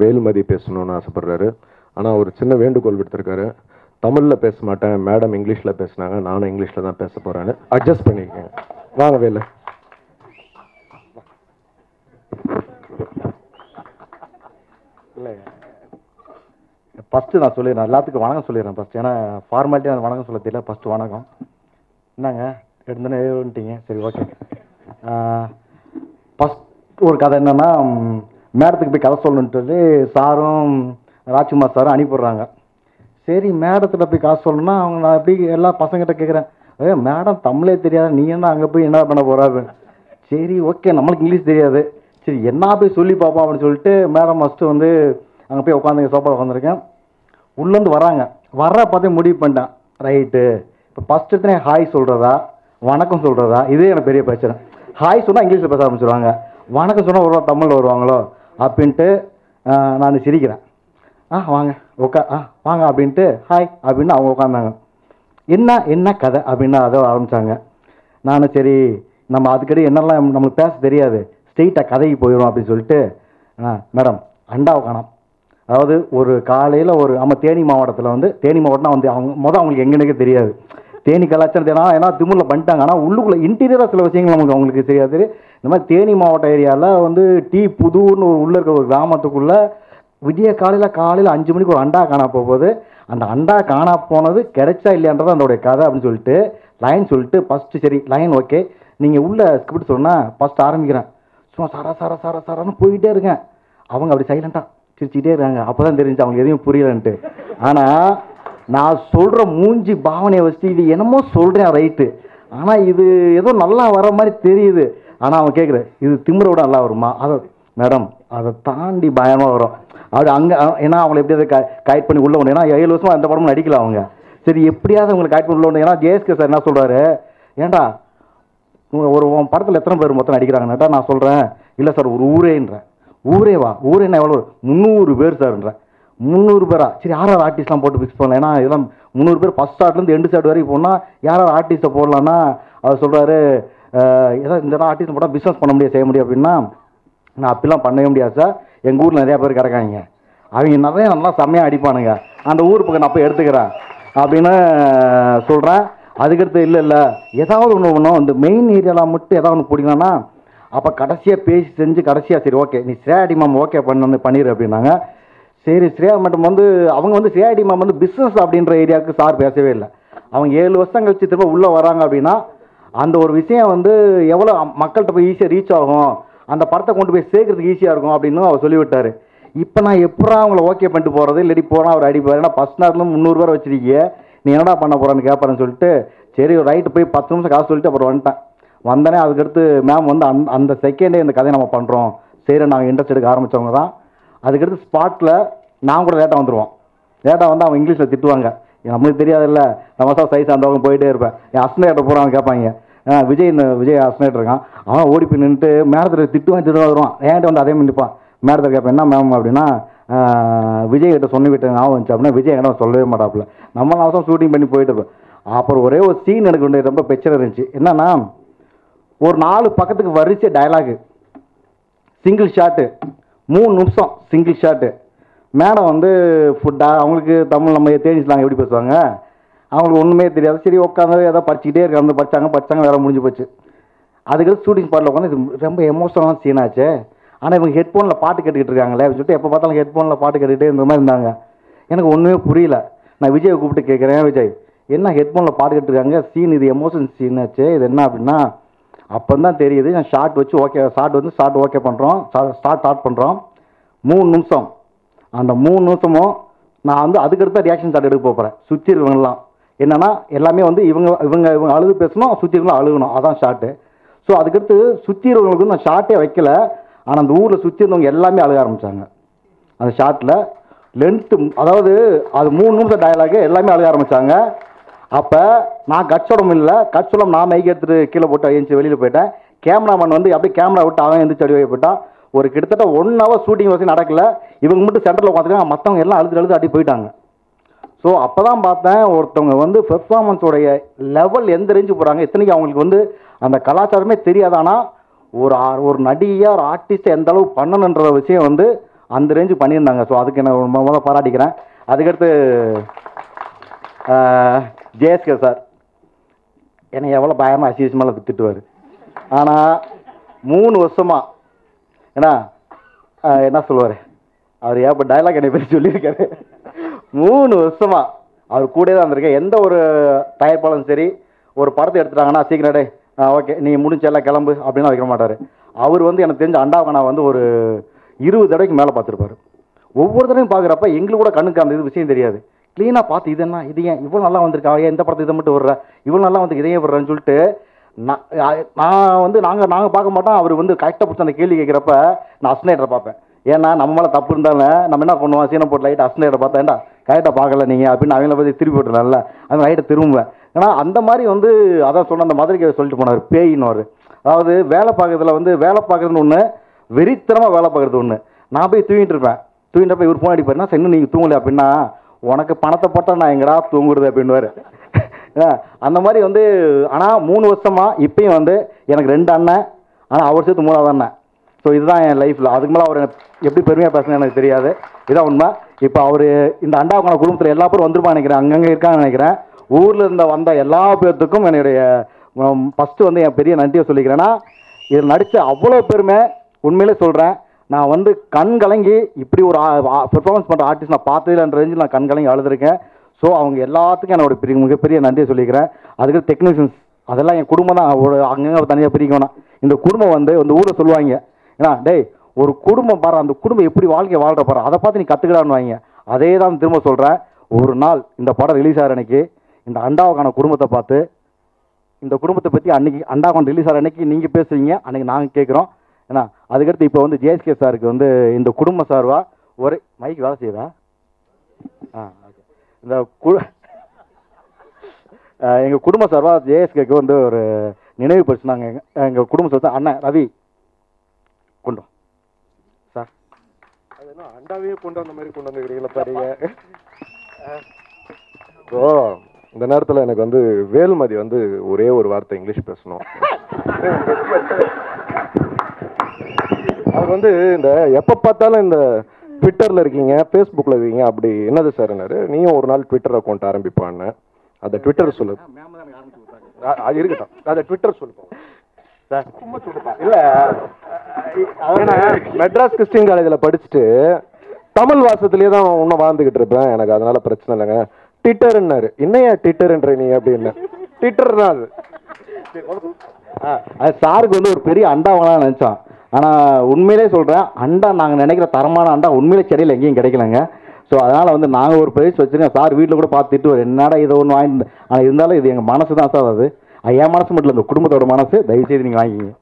வேலுமதி பேசணும்னு ஆசைப்படுறாரு. ஆனால் ஒரு சின்ன வேண்டுகோள் விடுத்திருக்காரு. தமிழில் பேச மாட்டேன், மேடம் இங்கிலீஷில் பேசினாங்க, நானும் இங்கிலீஷில் தான் பேச போகிறேன்னு அட்ஜஸ்ட் பண்ணிக்கங்க. வாங்க வேலு. இல்லை, ஃபஸ்ட்டு நான் சொல்லிடுறேன், எல்லாத்துக்கும் வணக்கம் சொல்லிடுறேன் ஃபஸ்ட்டு. ஏன்னா ஃபார்மாலிட்டி நான் வணக்கம் சொல்ல தெரியல. ஃபஸ்ட்டு வணக்கம். என்னங்க எடுத்துன்னு வந்துட்டீங்க, சரி ஓகே. ஃபஸ்ட் ஒரு கதை என்னென்னா, மேடத்துக்கு போய் கதை சொல்லணுன்ட்டு சாரும் ராஜ்குமார் சாரும் அனுப்பிடுறாங்க. சரி மேடத்தில் போய் காசு சொல்லணும்னா அவங்க நான் எப்படி எல்லா பசங்கிட்ட கேட்குறேன், மேடம் தமிழே தெரியாது, நீ என்ன அங்கே போய் என்ன பண்ண போகிறாரு. சரி ஓகே, நம்மளுக்கு இங்கிலீஷ் தெரியாது, சரி என்ன போய் சொல்லி பார்ப்போம் அப்படின்னு சொல்லிட்டு மேடம் ஃபஸ்ட்டு வந்து அங்கே போய் உட்காந்து சோஃபாவில் உட்காந்துருக்கேன். உள்ளேருந்து வராங்க, பார்த்தே முடிவு பண்ணிட்டேன். ரைட்டு, இப்போ ஃபஸ்ட்டு எடுத்துனே ஹாய் சொல்கிறதா வணக்கம் சொல்கிறதா, இதே எனக்கு பெரிய பிரச்சனை. ஹாய் சொன்னால் இங்கிலீஷில் பேச ஆரம்பிச்சிடுவாங்க, வணக்கம் சொன்னால் ஒரு தமிழில் வருவாங்களோ அப்படின்ட்டு நான் சிரிக்கிறேன். வாங்க வாங்க அப்படின்ட்டு ஹாய் அப்படின்னு அவங்க உட்காந்தாங்க. என்ன கதை அப்படின்னு அதை ஆரம்பித்தாங்க. நான் சரி நம்ம அதுக்கடி என்னெல்லாம் நம்மளுக்கு பேச தெரியாது, ஸ்ட்ரெயிட்டாக கதைக்கு போயிடும் அப்படின்னு சொல்லிட்டு, மேடம் அண்டாவை காணோம். அதாவது ஒரு காலையில் ஒரு நம்ம தேனி மாவட்டத்தில் வந்து, தேனி மாவட்டம்னா வந்து அவங்க அவங்களுக்கு எங்கேனே தெரியாது, தேனி கலாச்சாரம் தேனா ஏன்னா திமுறில் பண்ணிட்டாங்க. ஆனால் உள்ளுக்குள்ளே இன்டீரியராக சில விஷயங்கள் நமக்கு அவங்களுக்கு தெரியாது. இந்த மாதிரி தேனி மாவட்ட ஏரியாவில் வந்து புதூர்னு உள்ளே இருக்க ஒரு கிராமத்துக்குள்ளே விடிய காலையில் 5 மணிக்கு ஒரு அண்டா காணா போகுது. அந்த அண்டா காணா போனது கிடைச்சா இல்லையான்றது அதோடைய கதை அப்படின்னு சொல்லிட்டு லைன் சொல்லிட்டு ஃபஸ்ட்டு சரி லைன் ஓகே, நீங்கள் உள்ள ஸ்கிரிப்ட் சொன்னால் ஃபஸ்ட் ஆரம்பிக்கிறேன். சும்மா சாரான்னு போயிட்டே இருக்கேன். அவங்க அப்படி சைலண்ட்டாக சிரிச்சுக்கிட்டே இருக்காங்க. அப்போ தான் தெரிஞ்சு அவங்க எதையும் புரியலன்ட்டு. ஆனால் நான் சொல்கிற மூஞ்சி பாவனையை வச்சு இது என்னமோ சொல்கிறேன் ரைட்டு, ஆனால் இது ஏதோ நல்லா வர மாதிரி தெரியுது. ஆனால் அவன் கேட்குறேன், இது திமிரோட நல்லா வருமா? அதை மேடம் அதை தாண்டி பயமாக வரும். அது அங்கே ஏன்னா அவங்களை எப்படியாவது கைட் பண்ணி உள்ள ஒன்று, ஏன்னா 7 வருஷமாக எந்த படமும் நடிக்கல அவங்க. சரி எப்படியாவது அவங்களை கைட் பண்ணி உள்ள ஒன்று. ஏன்னா ஜேஎஸ்கே சார் என்ன சொல்கிறாரு, ஏன்டா ஒரு படத்தில் எத்தனை பேர் மொத்தம் நடிக்கிறாங்கன்னாட்டா நான் சொல்கிறேன், இல்லை சார் ஒரு ஊரேன்றேன். ஊரேவா? ஊரேன்னா எவ்வளோ? 300 பேர் சார்ன்றேன். 300 பேரா? சரி யாராவது ஆர்டிஸ்ட்லாம் போட்டு ஃபிக்ஸ் பண்ணலாம். ஏன்னா இதெல்லாம் 300 பேர் ஃபஸ்ட் ஸ்டார்ட்லேருந்து எண்டு ஸ்டார்ட் வரைக்கும் போனால் யாராவது ஆர்டிஸ்ட்டை போடலான்னா அவர் சொல்கிறாரு, ஏதாவது இந்த ஆர்டிஸ்ட் போட்டால் பிஸ்னஸ் பண்ண முடியாது, செய்ய முடியும் அப்படின்னா, நான் அப்படிலாம் பண்ணவே முடியாது சார், எங்கள் ஊரில் நிறையா பேர் கிடக்காங்க, அவங்க நிறைய நல்லா செம்மையாக அடிப்பானுங்க, அந்த ஊர் பக்கம் நான் போய் எடுத்துக்கிறேன் அப்படின்னு சொல்கிறேன். அதுக்கடுத்து இல்லை ஏதாவது ஒன்று இந்த மெயின் ஏரியாவில் மட்டும் ஏதாவது ஒன்று பிடிக்கலாம்னா, அப்போ கடைசியாக பேசி செஞ்சு கடைசியாக சரி ஓகே நீ ஸ்ரேடி மேம் ஓகே பண்ணிடு அப்படின்னாங்க. சரி ஸ்ரேயா மேடம் வந்து அவங்க வந்து ஸ்ரேடி மேம் வந்து பிஸ்னஸ் அப்படின்ற ஏரியாவுக்கு சார் பேசவே இல்லை. அவங்க 7 வருஷம் கழிச்சு திரும்ப உள்ளே வராங்க அப்படின்னா அந்த ஒரு விஷயம் வந்து எவ்வளோ மக்கள்கிட்ட போய் ஈஸியாக ரீச் ஆகும், அந்த படத்தை கொண்டு போய் சேர்க்கறதுக்கு ஈஸியாக இருக்கும் அப்படின்னு அவர் சொல்லிவிட்டார். இப்போ நான் எப்படா அவங்கள ஓகே பண்ணிட்டு போகிறது, இல்லாட்டி போனால் அவர் அடிப்பார். ஏன்னா ஃபஸ்ட் நாள்லேருந்து 300 பேர் வச்சிருக்கீங்க, நீ என்னடா பண்ண போகிறான்னு கேட்பாருன்னு சொல்லிட்டு சரி ரைட்டு போய் 10 நிமிஷம் காசு சொல்லிட்டு அப்புறம் வந்துட்டேன். வந்தனே அதுக்கடுத்து மேம் வந்து அந்த செகண்டே இந்த கதையை நம்ம பண்ணுறோம் சரி நாங்கள் இன்ட்ரெஸ்ட் எடுக்க ஆரம்பித்தவங்க தான். அதுக்கடுத்து ஸ்பாட்டில் நான் கூட லேட்டாக வந்துடுவோம். லேட்டாக வந்து அவங்க இங்கிலீஷில் திட்டுவாங்க, நம்மளுக்கு தெரியாதுல்ல, நம்ம தான் சைஸ் அந்தவங்க போயிட்டே இருப்பேன். என் அஸ்னேட்டர் போகிறாங்க கேட்பாங்க, விஜய் அஸ்னேட்டர் இருக்கான், அவன் ஓடி போய் நின்றுட்டு மேடத்தில் திட்டுவான் வருவான். ஏன்ட்டு வந்து அதே மாதிரி நிற்பான். மேடத்தில் கேட்பேன் என்ன மேம் அப்படின்னா, விஜய் கிட்ட சொன்ன விட்டு ஞாபகம் வந்துச்சு அப்படின்னா விஜய் கிட்ட சொல்லவே மாட்டாப்புல. நம்ம அவசரம் ஷூட்டிங் பண்ணி போயிட்டு இருப்பேன். அப்புறம் ஒரே ஒரு சீன் எனக்கு ஒன்று ரொம்ப பிரச்சனை இருந்துச்சு. என்னன்னா ஒரு 4 பக்கத்துக்கு வரிசை டயலாகு, சிங்கிள் ஷாட்டு, 3 நிமிஷம் சிங்கிள் ஷாட்டு. மேடம் வந்து ஃபுட்டாக அவங்களுக்கு தமிழ் நம்ம தேனிஸ்லாம் எப்படி பேசுவாங்க, அவங்களுக்கு ஒன்றுமே தெரியாது. சரி உட்காந்து ஏதோ படிச்சுக்கிட்டே இருக்காங்க, படித்தாங்க வேலை முடிஞ்சு போச்சு. அதுக்கு ஷூட்டிங் ஸ்பாட்டில் உட்காந்து ரொம்ப எமோஷனலான சீனாச்சு. ஆனால் இவங்க ஹெட்ஃபோனில் பாட்டு கேட்டுக்கிட்டு இருக்காங்களே அப்படின்னு சொல்லிட்டு எப்போ பார்த்தாலும் ஹெட்ஃபோனில் பாட்டு கேட்டுக்கிட்டே இந்த மாதிரி இருந்தாங்க. எனக்கு ஒன்றுமே புரியல. நான் விஜயை கூப்பிட்டு கேட்குறேன், விஜய் என்ன ஹெட்ஃபோனில் பாட்டு கேட்டுருக்காங்க, சீன் இது எமோஷன் சீனாச்சு, இது என்ன அப்படின்னா அப்போ தான் தெரியுது. நான் ஷார்ட் வச்சு ஷார்ட் ஓகே பண்ணுறோம், ஸ்டார்ட் பண்ணுறோம் 3 நிமிஷம். அந்த 3 நிமிஷமும் நான் வந்து அதுக்கடுத்த ரியாக்ஷன் ஷாட் எடுக்க போகிறேன். சுற்றி இருக்கவங்கலாம் என்னென்னா எல்லாமே வந்து இவங்க அழுது பேசணும், சுற்றி இருக்கவங்களும் அழுகணும், அதான் ஷார்ட்டு. ஸோ அதுக்கடுத்து சுற்றி இருக்கவங்களுக்கு நான் ஷார்ட்டே வைக்கல. ஆனால் அந்த ஊரில் சுற்றி இருந்தவங்க எல்லாமே அழுக ஆரம்பித்தாங்க அந்த ஷார்ட்டில். லென்த்து அதாவது அது 3 நிமிஷம் டயலாகு, எல்லாமே அழுக ஆரம்பித்தாங்க. அப்போ நான் கட்சோடம் இல்லை, கட்சோடம் நான் மைக் எடுத்துகிட்டு கீழே போட்டு எழுந்துச்சு வெளியில் போயிட்டேன். கேமராமேன் வந்து அப்படியே கேமரா விட்டு அவன் எழுந்திரிச்சு அடி போயிட்டான். ஒரு கிட்டத்தட்ட 1 hour ஷூட்டிங் வச்சு நடக்கல. இவங்க மட்டும் சென்டரில் உட்காந்துருக்காங்க, மற்றவங்க எல்லாம் அழுது அடி போயிட்டாங்க. ஸோ அப்போ தான் பார்த்தேன் ஒருத்தவங்க வந்து பெர்ஃபார்மன்ஸோடைய லெவல் எந்த ரேஞ்சு போகிறாங்க. இத்தனைக்கு அவங்களுக்கு வந்து அந்த கலாச்சாரமே தெரியாதானா ஒரு நடிகையாக ஒரு ஆர்டிஸ்ட்டை எந்த அளவு பண்ணணுன்ற விஷயம் வந்து அந்த ரேஞ்சு பண்ணியிருந்தாங்க. ஸோ அதுக்கு என்ன முதல்ல பாராட்டிக்கிறேன். அதுக்கடுத்து ஜேஎஸ்கே சார் என்னை எவ்வளோ பயமாக அசிவசமாக திட்டுவார். ஆனால் 3 வருஷமா என்ன சொல்லுவார் அவர் ஏப்போ டைலாக் என்னை பற்றி சொல்லியிருக்காரு. 3 வருஷமா அவர் கூட தான் இருந்திருக்கேன். எந்த ஒரு தயாரிப்பாளரும் சரி ஒரு படத்தை எடுத்துட்டாங்கன்னா சீக்கிரம் டே ஓகே நீ முடிஞ்செல்லாம் கிளம்பு அப்படின்லாம் வைக்க மாட்டார். அவர் எனக்கு தெரிஞ்ச அண்டாவகனா ஒரு 20 தடவைக்கு மேலே பார்த்துருப்பாரு. ஒவ்வொரு தடவையும் பார்க்குறப்ப எங்களுக்கு கூட கண்ணுக்கு அந்த இது விஷயம் தெரியாது. க்ளீனாக பார்த்து இது என்ன இது ஏன் இவ்வளோ நல்லா வந்திருக்கா, ஏன் இந்த படத்தை இதை மட்டும் விடுற, இவ்வளோ நல்லா வந்து இதையே விடுறேன்னு சொல்லிட்டு நாங்கள் பார்க்க மாட்டோம். அவர் கரெக்டாக பிடிச்ச அந்த கேள்வி கேட்குறப்ப நான் அஸ்னேட்டரை பார்ப்பேன். ஏன்னா நம்ம மேலே தப்பு இருந்தாலும் நம்ம என்ன பண்ணுவோம், சீனை போட்டு லைட்டாக அஸ்னேட்டரை பார்த்தா ஏன்டா கரெக்டாக பார்க்கல நீங்கள் அப்படின்னு அவங்கள பற்றி திருப்பி விட்டுறல அந்த லைட்டை திரும்புவேன். ஏன்னா அந்த மாதிரி அதான் சொன்ன அந்த மதுரைக்கு சொல்லிட்டு போனார் பேயின்னு. அதாவது வேலை பார்க்குறதுல வேலை பார்க்குறதுன்னு ஒன்று, வெறித்தனமாக வேலை பார்க்குறது ஒன்று. நான் போய் தூங்கிட்டு இருப்பேன். தூங்கிட்டப்ப இவர் ஃபோன் அடிப்பாருன்னா இன்னும் நீங்கள் தூங்கலை அப்படின்னா உனக்கு பணத்தை போட்டால் நான் எங்கடா தூங்குறது அப்படின்னுவார். அந்த மாதிரி ஆனால் 3 வருஷமா இப்பயும் எனக்கு 2 அண்ணன், ஆனால் அவர் சேர்த்து 3ஆவது அண்ணன். ஸோ இதுதான் என் லைஃப்பில். அதுக்கு மேலே அவர் எப்படி பெருமையாக பேசுனேன்னு எனக்கு தெரியாது. இதான் உண்மை. இப்போ அவர் இந்த அண்டாவுக்கான குடும்பத்தில் எல்லா பேரும் வந்துருப்பான்னு நினைக்கிறேன், அங்கங்கே இருக்கான்னு நினைக்கிறேன். ஊரில் இருந்த வந்த எல்லா பேர்த்துக்கும் என்னுடைய ஃபஸ்ட்டு என் பெரிய நன்றியை சொல்லிக்கிறேன்னா இதில் நடித்த அவ்வளோ பேருமே உண்மையிலே சொல்கிறேன். நான் கண் கலங்கி இப்படி ஒரு பெர்ஃபார்மன்ஸ் பண்ணுற ஆர்டிஸ்ட் நான் பார்த்ததுன்ற ரேஞ்சில் நான் கண் கலங்கி அழுதுருக்கேன். ஸோ அவங்க எல்லாத்துக்கும் என்னோட மிகப்பெரிய நன்றியை சொல்லிக்கிறேன். அதுக்கு டெக்னீஷியன்ஸ் அதெல்லாம் என் குடும்பம் தான். ஒரு அங்கங்கே தனியாக பிரிக்கணும். இந்த குடும்பம் இந்த ஊரில் சொல்லுவாங்க ஏன்னா டேய் ஒரு குடும்பம் பாரு, அந்த குடும்பம் எப்படி வாழ்க்கை வாழ்கிற பாரு, அதை பார்த்து நீ கற்றுக்கலான்னு வாங்க. அதே தான் திரும்ப சொல்கிறேன். ஒரு நாள் இந்த படம் ரிலீஸ் ஆகிற அன்னைக்கு இந்த அண்டாவுக்கான குடும்பத்தை பார்த்து இந்த குடும்பத்தை பற்றி அன்றைக்கி அண்டாவுக்கான ரிலீஸ் ஆகிற அன்னைக்கு நீங்கள் பேசுவீங்க, அன்றைக்கி நாங்கள் கேட்குறோம். ஏன்னா அதுக்கடுத்து இப்போ ஜேஎஸ்கே சாருக்கு இந்த குடும்ப சார்பா ஒரு மைக் வேலை செய்வேன். இந்த எங்கள் குடும்ப சார்பாக ஜேஎஸ்கேக்கு ஒரு நினைவு பரிசு நாங்கள் எங்கள் குடும்ப சார் அண்ணன் ரவி கொண்டு சார். அது என்ன அண்டாவே கொண்டு வந்த மாதிரி கொண்டு வந்துக்கிறீங்களா பாருங்க. ஸோ இந்த நேரத்தில் எனக்கு வேல்மதி ஒரே ஒரு வார்த்தை இங்கிலீஷ் பேசணும். அவர் இந்த எப்போ பார்த்தாலும் இந்த ட்விட்டரில் இருக்கீங்க, ஃபேஸ்புக்கில் இருக்கீங்க, அப்படி என்னது சார்னாரு. நீயும் ஒரு நாள் ட்விட்டர் அக்கௌண்ட் ஆரம்பிப்பான்னு. அந்த ட்விட்டர் சொல்லு இருக்கட்டும், அதை ட்விட்டர் சொல்லுப்போம் சார். சும்மா சொல்லுப்பா. இல்லை மெட்ராஸ் கிறிஸ்டின் காலேஜில் படிச்சுட்டு தமிழ் வாசத்துலேயே தான் இன்னும் வாழ்ந்துக்கிட்டு இருப்பேன். எனக்கு அதனால பிரச்சனை இல்லைங்க. ட்விட்டர்ன்னாரு. என்னையா ட்விட்டர்ன்ற நீ அப்படின்னு. ட்விட்டர்னா அது சாருக்கு ஒரு பெரிய அண்டாவெல்லாம் நினச்சான். ஆனால் உண்மையிலே சொல்கிறேன், அண்டா நாங்கள் நினைக்கிற தரமான அண்டா உண்மையிலே செடியில் எங்கேயும் கிடைக்கலங்க. ஸோ அதனால் நாங்கள் ஒரு ப்ரைஸ் வச்சுருக்கோம். சார் வீட்டில் கூட பார்த்துட்டு என்னடா இதை ஒன்று வாங்கிட்டு, ஆனால் இருந்தாலும் இது எங்கள் மனசு தான் சார். அது என் மனசு மட்டும் இல்லை, இந்த குடும்பத்தோட மனசு. தயவுசெய்து நீங்கள் வாங்கிக்கிங்க.